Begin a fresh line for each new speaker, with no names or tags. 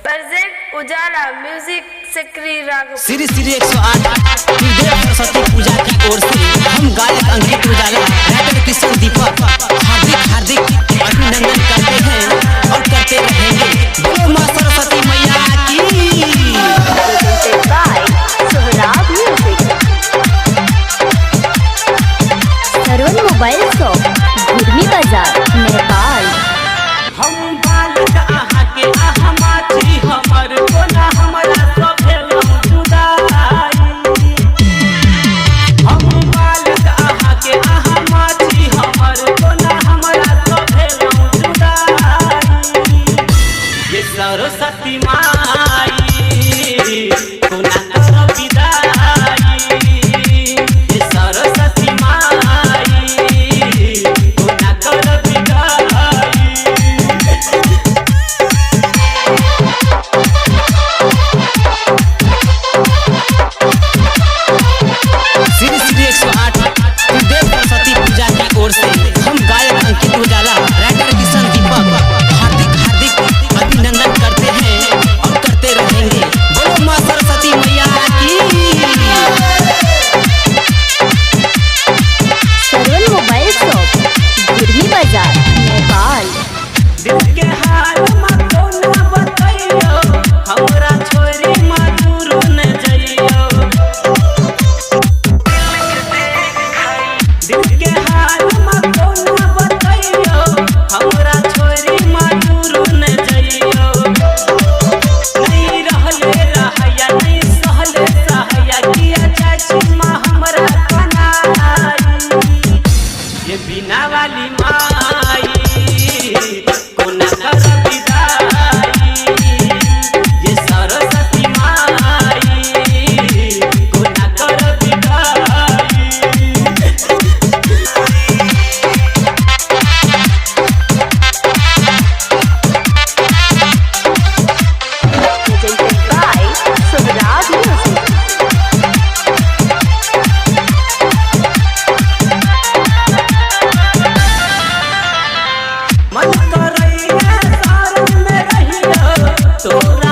Present उजाला music सक्रिय राग
श्री श्री 108 हृदय सरस्वती पूजा की ओर से हम गायक अंकित उजाला राइटर किशन दीपक हार्दिक हार्दिक अभिनंदन करते हैं और करते रहेंगे। बोलो मां सरस्वती मैया की।
सरवन मोबाइल शॉप घुर्मी बाजार नेपाल।
हम बालक आहा के आहा माछी हमर कोना हमरा सब भेलौ जुदाई। हम बालक आहा के आहा माछी हमर कोना हमरा सब भेलौ जुदाई। ये सरस्वती माई कोना कर विदाई। ये सरस्वती माई कोना कर विदाई। श्री श्री 108 हृदय सरस्वती पूजा की ओर से हम गायक अंकित उजाला राइटर किशन दीपक हार्दिक हार्दिक अभिनंदन करते हैं और करते रहेंगे। बोलो मां सरस्वती मैया की।
सरवन मोबाइल शॉप घुर्मी बाजार नेपाल।
दिल के हाल में कोना बताइयो हमरा छोरी मधुर न जइयो। दिल के हाल में कोना बताइयो हमरा छोरी मधुर न जइयो। नहीं रहले रहया नहीं सहले सहया किया चाची मां हमरा कनाई। ये बिना वाली माई कोना कर विदाई। ये सरस्वती माई कोना कर विदाई।
Presented by Sohrab Music।
मन करैया सारन में रहियो तोरा